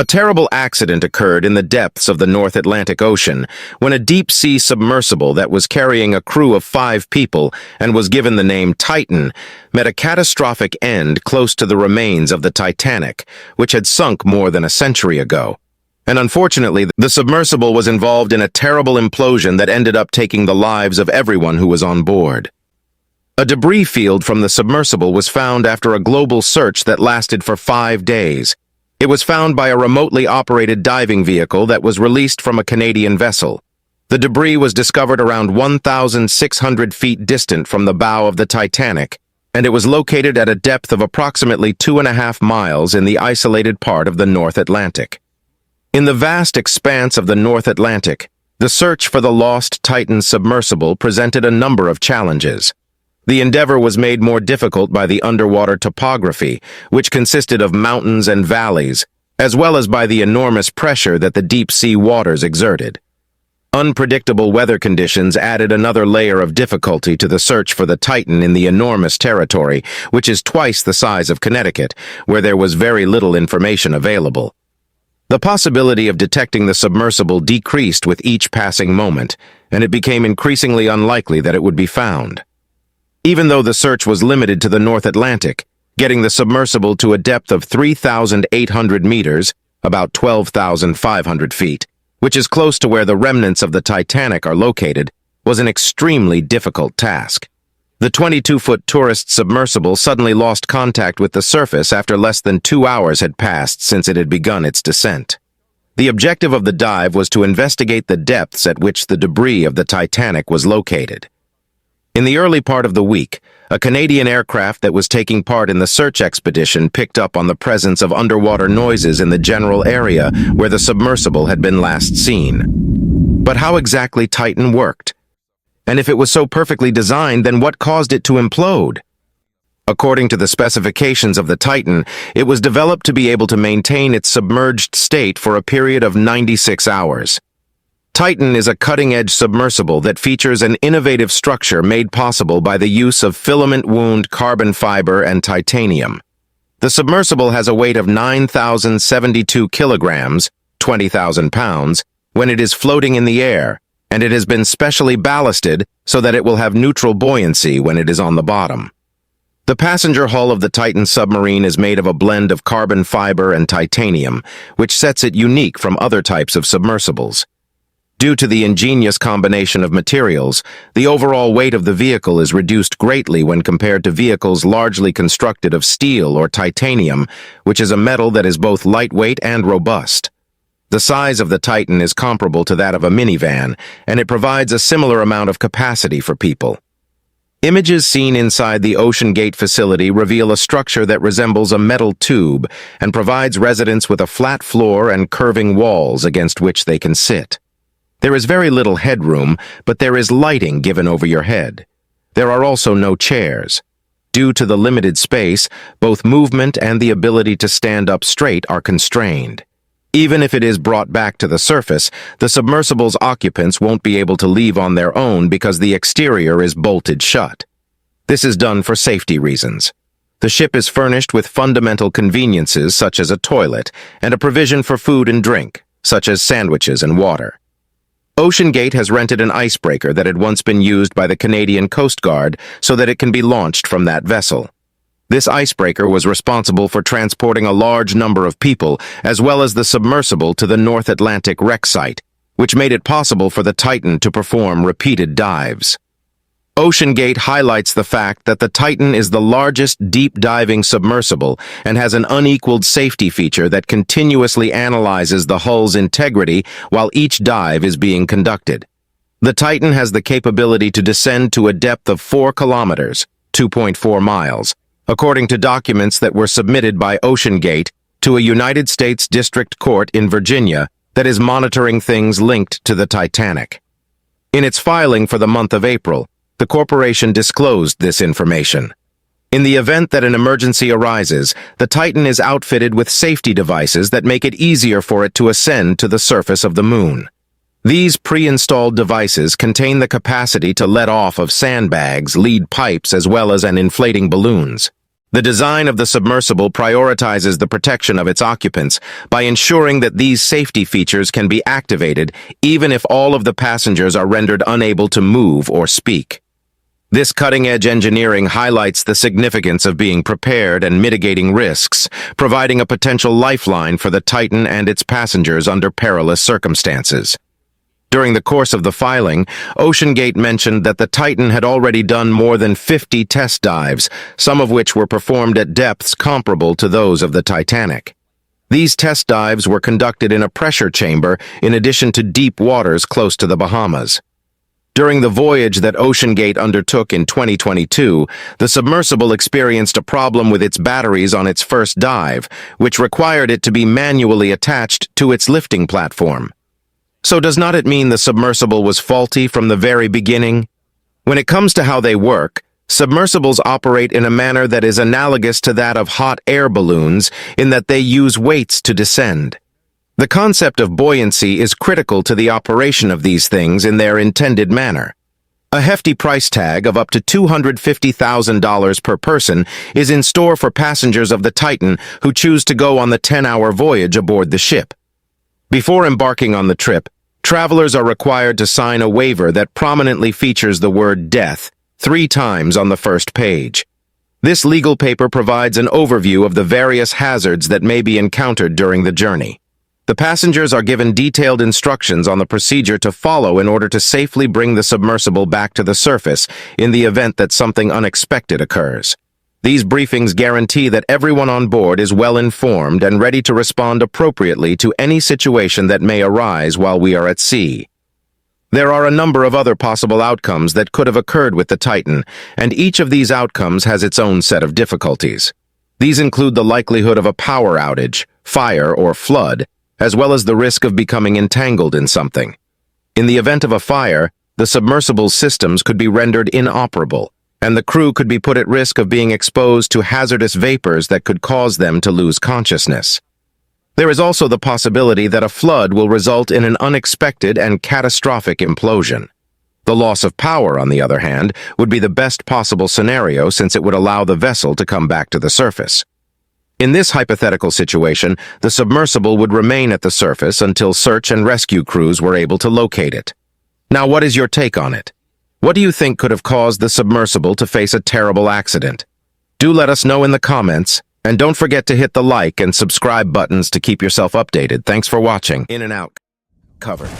A terrible accident occurred in the depths of the North Atlantic Ocean when a deep-sea submersible that was carrying a crew of 5 people and was given the name Titan met a catastrophic end close to the remains of the Titanic, which had sunk more than a century ago. And unfortunately, the submersible was involved in a terrible implosion that ended up taking the lives of everyone who was on board. A debris field from the submersible was found after a global search that lasted for 5 days. It was found by a remotely operated diving vehicle that was released from a Canadian vessel. The debris was discovered around 1,600 feet distant from the bow of the Titanic, and it was located at a depth of approximately 2.5 miles in the isolated part of the North Atlantic. In the vast expanse of the North Atlantic, the search for the lost Titan submersible presented a number of challenges. The endeavor was made more difficult by the underwater topography, which consisted of mountains and valleys, as well as by the enormous pressure that the deep-sea waters exerted. Unpredictable weather conditions added another layer of difficulty to the search for the Titan in the enormous territory, which is twice the size of Connecticut, where there was very little information available. The possibility of detecting the submersible decreased with each passing moment, and it became increasingly unlikely that it would be found. Even though the search was limited to the North Atlantic, getting the submersible to a depth of 3,800 meters, about 12,500 feet, which is close to where the remnants of the Titanic are located, was an extremely difficult task. The 22-foot tourist submersible suddenly lost contact with the surface after less than 2 hours had passed since it had begun its descent. The objective of the dive was to investigate the depths at which the debris of the Titanic was located. In the early part of the week, a Canadian aircraft that was taking part in the search expedition picked up on the presence of underwater noises in the general area where the submersible had been last seen. But how exactly Titan worked? And if it was so perfectly designed, then what caused it to implode? According to the specifications of the Titan, it was developed to be able to maintain its submerged state for a period of 96 hours. Titan is a cutting-edge submersible that features an innovative structure made possible by the use of filament wound carbon fiber and titanium. The submersible has a weight of 9,072 kilograms, 20,000 pounds, when it is floating in the air, and it has been specially ballasted so that it will have neutral buoyancy when it is on the bottom. The passenger hull of the Titan submarine is made of a blend of carbon fiber and titanium, which sets it unique from other types of submersibles. Due to the ingenious combination of materials, the overall weight of the vehicle is reduced greatly when compared to vehicles largely constructed of steel or titanium, which is a metal that is both lightweight and robust. The size of the Titan is comparable to that of a minivan, and it provides a similar amount of capacity for people. Images seen inside the Oceangate facility reveal a structure that resembles a metal tube and provides residents with a flat floor and curving walls against which they can sit. There is very little headroom, but there is lighting given over your head. There are also no chairs. Due to the limited space, both movement and the ability to stand up straight are constrained. Even if it is brought back to the surface, the submersible's occupants won't be able to leave on their own because the exterior is bolted shut. This is done for safety reasons. The ship is furnished with fundamental conveniences such as a toilet and a provision for food and drink, such as sandwiches and water. Oceangate has rented an icebreaker that had once been used by the Canadian Coast Guard so that it can be launched from that vessel. This icebreaker was responsible for transporting a large number of people as well as the submersible to the North Atlantic wreck site, which made it possible for the Titan to perform repeated dives. Oceangate highlights the fact that the Titan is the largest deep-diving submersible and has an unequaled safety feature that continuously analyzes the hull's integrity while each dive is being conducted. The Titan has the capability to descend to a depth of 4 kilometers, 2.4 miles, according to documents that were submitted by Oceangate to a United States District Court in Virginia that is monitoring things linked to the Titanic. In its filing for the month of April, the corporation disclosed this information. In the event that an emergency arises, the Titan is outfitted with safety devices that make it easier for it to ascend to the surface of the moon. These pre-installed devices contain the capacity to let off of sandbags, lead pipes, as well as inflating balloons. The design of the submersible prioritizes the protection of its occupants by ensuring that these safety features can be activated even if all of the passengers are rendered unable to move or speak. This cutting-edge engineering highlights the significance of being prepared and mitigating risks, providing a potential lifeline for the Titan and its passengers under perilous circumstances. During the course of the filing, Oceangate mentioned that the Titan had already done more than 50 test dives, some of which were performed at depths comparable to those of the Titanic. These test dives were conducted in a pressure chamber in addition to deep waters close to the Bahamas. During the voyage that Oceangate undertook in 2022, the submersible experienced a problem with its batteries on its first dive, which required it to be manually attached to its lifting platform. So does not it mean the submersible was faulty from the very beginning? When it comes to how they work, submersibles operate in a manner that is analogous to that of hot air balloons in that they use weights to descend. The concept of buoyancy is critical to the operation of these things in their intended manner. A hefty price tag of up to $250,000 per person is in store for passengers of the Titan who choose to go on the 10-hour voyage aboard the ship. Before embarking on the trip, travelers are required to sign a waiver that prominently features the word death 3 times on the first page. This legal paper provides an overview of the various hazards that may be encountered during the journey. The passengers are given detailed instructions on the procedure to follow in order to safely bring the submersible back to the surface in the event that something unexpected occurs. These briefings guarantee that everyone on board is well informed and ready to respond appropriately to any situation that may arise while we are at sea. There are a number of other possible outcomes that could have occurred with the Titan, and each of these outcomes has its own set of difficulties. These include the likelihood of a power outage, fire, or flood, as well as the risk of becoming entangled in something. In the event of a fire, the submersible's systems could be rendered inoperable, and the crew could be put at risk of being exposed to hazardous vapors that could cause them to lose consciousness. There is also the possibility that a flood will result in an unexpected and catastrophic implosion. The loss of power, on the other hand, would be the best possible scenario since it would allow the vessel to come back to the surface. In this hypothetical situation, the submersible would remain at the surface until search and rescue crews were able to locate it. Now, what is your take on it? What do you think could have caused the submersible to face a terrible accident? Do let us know in the comments, and don't forget to hit the like and subscribe buttons to keep yourself updated. Thanks for watching. In and out. Covered.